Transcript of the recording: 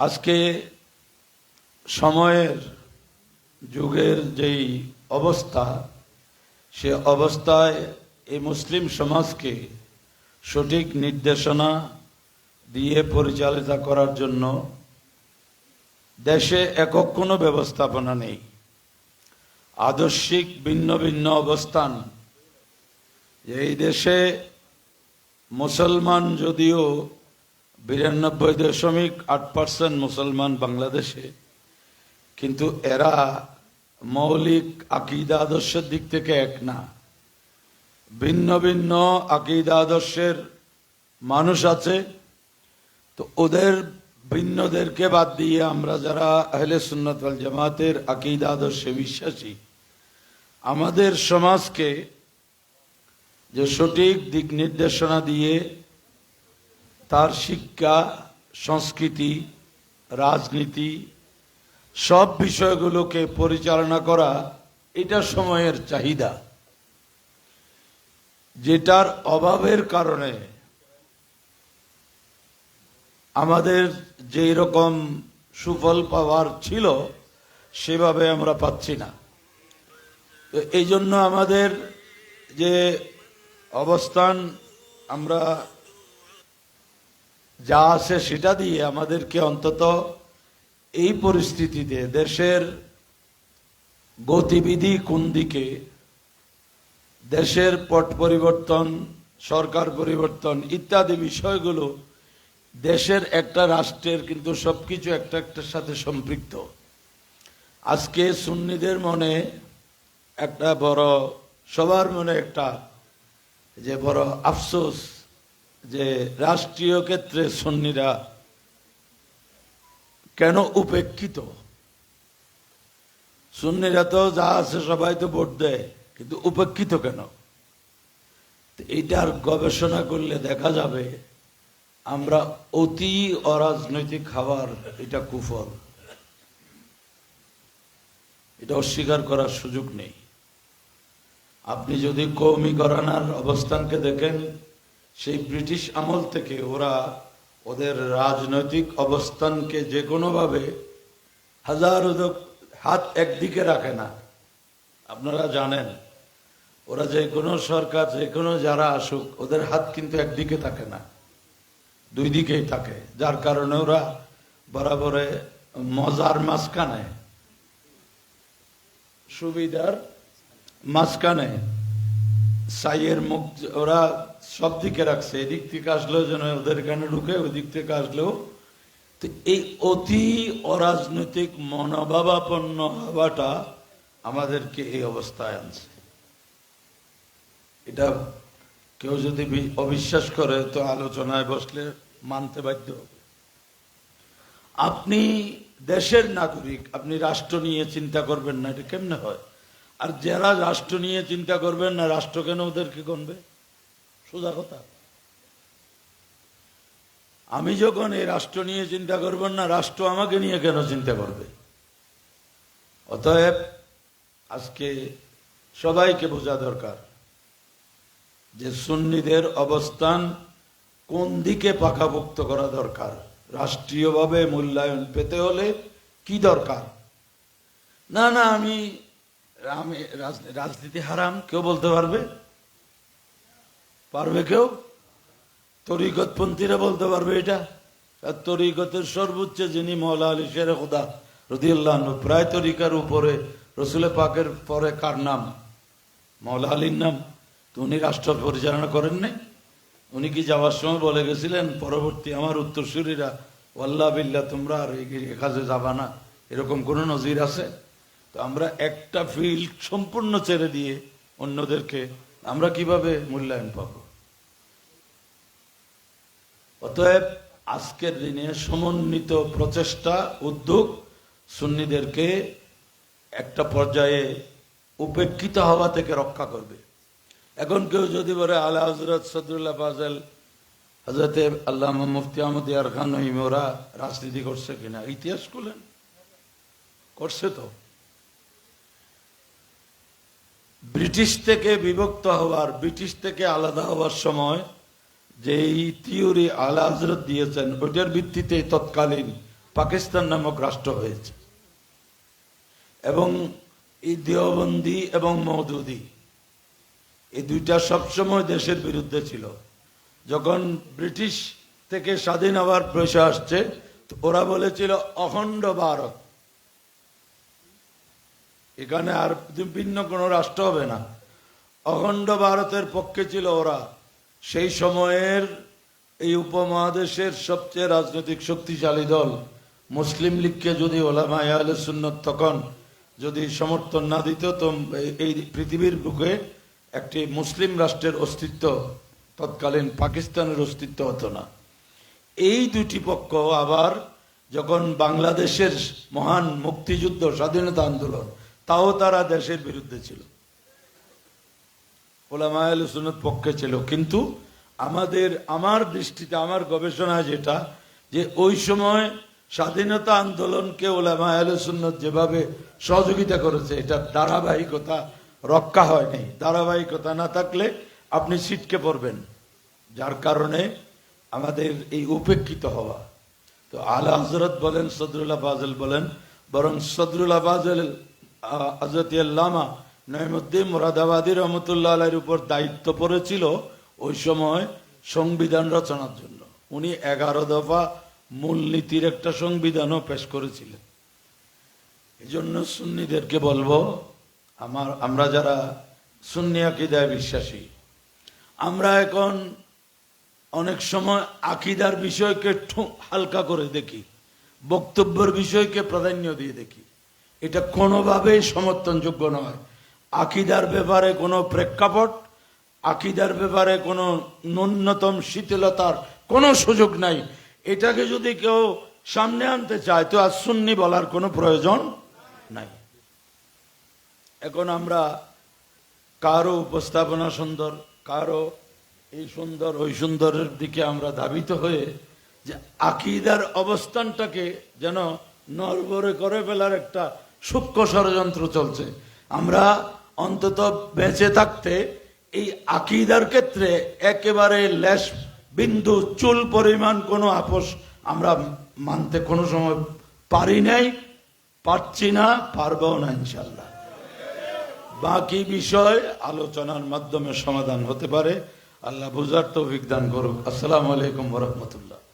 আজকে সময়ের যুগের যেই অবস্থা, সে অবস্থায় এই মুসলিম সমাজকে সঠিক নির্দেশনা দিয়ে পরিচালিত করার জন্য দেশে একক কোনো ব্যবস্থাপনা নেই। আদর্শিক ভিন্ন ভিন্ন অবস্থান। এই দেশে মুসলমান যদিও 92.8% মুসলমান বাংলাদেশে, কিন্তু এরা মৌলিক আকীদা আদর্শের দিক থেকে এক না। ভিন্ন ভিন্ন আকীদা আদর্শের মানুষ আছে। তো ওদের ভিন্নদেরকে বাদ দিয়ে আমরা যারা আহলে সুন্নাত ওয়াল জামাতের আকীদা আদর্শে বিশ্বাসী, আমাদের সমাজকে যে সঠিক দিক নির্দেশনা দিয়ে তার শিক্ষা, সংস্কৃতি, রাজনীতি সব বিষয়গুলোকে পরিচালনা করা, এটা সময়ের চাহিদা, যেটার অভাবের কারণে আমাদের যেই রকম সুফল পাওয়ার ছিল সেভাবে আমরা পাচ্ছি না। তো এই জন্য আমাদের যে অবস্থান, আমরা যা আছে সেটা দিয়ে আমাদেরকে অন্তত এই পরিস্থিতিতে দেশের গতিবিধি কোন দিকে, দেশের পট পরিবর্তন, সরকার পরিবর্তন ইত্যাদি বিষয়গুলো দেশের একটা রাষ্ট্রের কিন্তু সবকিছু একটা একটার সাথে সম্পৃক্ত। আজকে সুন্নিদের মনে একটা বড়, সবার মনে একটা যে বড় আফসোস, যে রাষ্ট্রীয় ক্ষেত্রে সুন্নিরা কেন উপেক্ষিত। সুন্নিরা তো যা আছে সবাই তো ভোট দেয়, কিন্তু উপেক্ষিত কেন? এইটার গবেষণা করলে দেখা যাবে আমরা অতি অরাজনৈতিক খাবার, এটা কুফল, এটা অস্বীকার করার সুযোগ নেই। আপনি যদি কওমি ঘরানার অবস্থানকে দেখেন, সেই ব্রিটিশ আমল থেকে ওরা ওদের রাজনৈতিক অবস্থানকে যে কোনোভাবে হাজার হাত একদিকে রাখে না। আপনারা জানেন, ওরা যে কোনো সরকার, যে কোনো যারা আসুক, ওদের হাত কিন্তু একদিকে থাকে না, দুই দিকেই থাকে। যার কারণে ওরা বরাবরে মজার মাঝখানে, সুবিধার মাঝখানে সাইয়ের মুখ ওরা সব দিকে রাখছে। এদিক থেকে আসলেও যেন ওদের কানে ঢুকে, ওই দিক থেকে আসলেও। তো এই অতি অরাজনৈতিক মনোভাবাপন্ন হওয়াটা আমাদেরকে এই অবস্থায় আনছে। এটা কেউ যদি অবিশ্বাস করে তো আলোচনায় বসলে মানতে বাধ্য হবে। আপনি দেশের নাগরিক, আপনি রাষ্ট্র নিয়ে চিন্তা করবেন না, এটা কেমনে হয়? আর যারা রাষ্ট্র নিয়ে চিন্তা করবেন না, রাষ্ট্র কেন ওদেরকে গণবে? সোজা কথা। আমি যখন এই রাষ্ট্র নিয়ে চিন্তা করবেন না, রাষ্ট্র আমাকে নিয়ে কেন চিন্তা করবে? অতএব আজকে সবাইকে বোঝা দরকার যে সুন্নিদের অবস্থান কোন দিকে পাকাপোক্ত করা দরকার। রাষ্ট্রীয়ভাবে মূল্যায়ন পেতে হলে কি দরকার? না না, আমি রাজনীতি হারাম কেউ বলতে পারবে? পারবে কেউ? তরিকতপন্থীরা বলতে পারবে এটা? আর তরিকতের সর্বোচ্চ যিনি মওলা আলী শেরে খুদা রাদিয়াল্লাহু আনহু, প্রায় তরিকার উপরে রসুল পাকের পরে কার নাম? মওলা আলীর নাম। তো উনি রাষ্ট্র পরিচালনা করেন নাই? উনি কি যাওয়ার সময় বলে গেছিলেন পরবর্তী আমার উত্তরসূরিরা ওয়াল্লাহ বিল্লাহ তোমরা আর এই কাজে যাবা না? এরকম কোন নজির আছে? তো আমরা একটা ফিল্ড সম্পূর্ণ ছেড়ে দিয়ে অন্যদেরকে আমরা কিভাবে মূল্যায়ন পাব? অতএব আজকের দিনে সমন্বিত প্রচেষ্টা, উদ্যোগ সুন্নিদেরকে একটা পর্যায়ে উপেক্ষিত হওয়া থেকে রক্ষা করবে। এখন কেউ যদি বলে আলা হযরত সদরুল্লাহ ফাজল, হযরতে আল্লামা মুফতি আহমদ ইয়ার খান নঈম ওরা রাজনীতি করছে কিনা, ইতিহাস খুলেন। করছে তো। ব্রিটিশ থেকে বিভক্ত হওয়ার, ব্রিটিশ থেকে আলাদা হওয়ার সময় যেই থিওরি আলা হযরত দিয়েছেন, ওইটার ভিত্তিতে তৎকালীন পাকিস্তান নামক রাষ্ট্র হয়েছে। এবং এই দেওবন্দি এবং মওদুদি এই দুইটা সবসময় দেশের বিরুদ্ধে ছিল। যখন ব্রিটিশ থেকে স্বাধীন হওয়ার প্রশ্ন আসছে, ওরা বলেছিল অখণ্ড ভারত, এখানে আর ভিন্ন কোনো রাষ্ট্র হবে না, অখণ্ড ভারতের পক্ষে ছিল ওরা। সেই সময়ের এই উপমহাদেশের সবচেয়ে রাজনৈতিক শক্তিশালী দল মুসলিম লীগকে যদি ওলামায়ে আহলে সুন্নাত তখন যদি সমর্থন না দিত, তো এই পৃথিবীর বুকে একটি মুসলিম রাষ্ট্রের অস্তিত্ব, তৎকালীন পাকিস্তানের অস্তিত্ব হতো না। এই দুটি পক্ষ আবার যখন বাংলাদেশের মহান মুক্তিযুদ্ধ, স্বাধীনতা আন্দোলন, তাও তারা দেশের বিরুদ্ধে ছিল, ওলামায়ে আহলে সুন্নাত পক্ষে ছিল। কিন্তু আমার দৃষ্টিতে, আমার গবেষণায় যেটা, যে ওই সময় স্বাধীনতা আন্দোলনকে ওলামায়ে আহলে সুন্নাত যেভাবে সহযোগিতা করেছে, এটা ধারাবাহিকতা রক্ষা হয় নাই। ধারাবাহিকতা না থাকলে আপনি ছিটকে পড়বেন, যার কারণে আমাদের এই উপেক্ষিত হওয়া। তো আলা হযরত বলেন, সদরুল্লাহ ফাজল বলেন, বরং সদরুল্লাহ ফাজল হযরত আল্লামা নঈমুদ্দিন মুরাদাবাদী রহমতুল্লাহ আলাইহির উপর দায়িত্ব পড়েছিল ওই সময় সংবিধান রচনার জন্য। উনি 11 দফা মূলনীতির একটা সংবিধানও পেশ করেছিলেন। এই জন্য সুন্নিদেরকে বলবো, আমরা যারা সুন্নি আকীদায় বিশ্বাসী, আমরা এখন অনেক সময় আকীদার বিষয়কে হালকা করে দেখি, বক্তব্যের বিষয়কে প্রাধান্য দিয়ে দেখি। এটা কোনোভাবেই সমর্থনযোগ্য নয়। আকীদার ব্যাপারে কোনো প্রেক্ষাপট, আকীদার ব্যাপারে কোনো ন্যূনতম শিথিলতার কোনো সুযোগ নাই। এটাকে যদি কেউ সামনে আনতে চায়, তো আর সুন্নি বলার কোনো প্রয়োজন নাই। এখন আমরা কারো উপস্থাপনা সুন্দর, কারো এই সুন্দর ওই সুন্দরের দিকে আমরা ধাবিত হয়ে যে আকীদার অবস্থানটাকে যেন নড়বড়ে করে ফেলার একটা সূক্ষ্ম ষড়যন্ত্র চলছে। আমরা অন্তত বেঁচে থাকতে এই আকীদার ক্ষেত্রে একেবারে লেশ বিন্দু চুল পরিমাণ কোনো আপোষ আমরা মানতে কোনো সময় পারি নাই, পারছি না, পারবো না ইনশাল্লাহ। বাকি বিষয় আলোচনার মাধ্যমে সমাধান হতে পারে। আল্লাহ বুঝার তৌফিক দান করুক। আসসালামু আলাইকুম ওয়া রাহমাতুল্লাহ।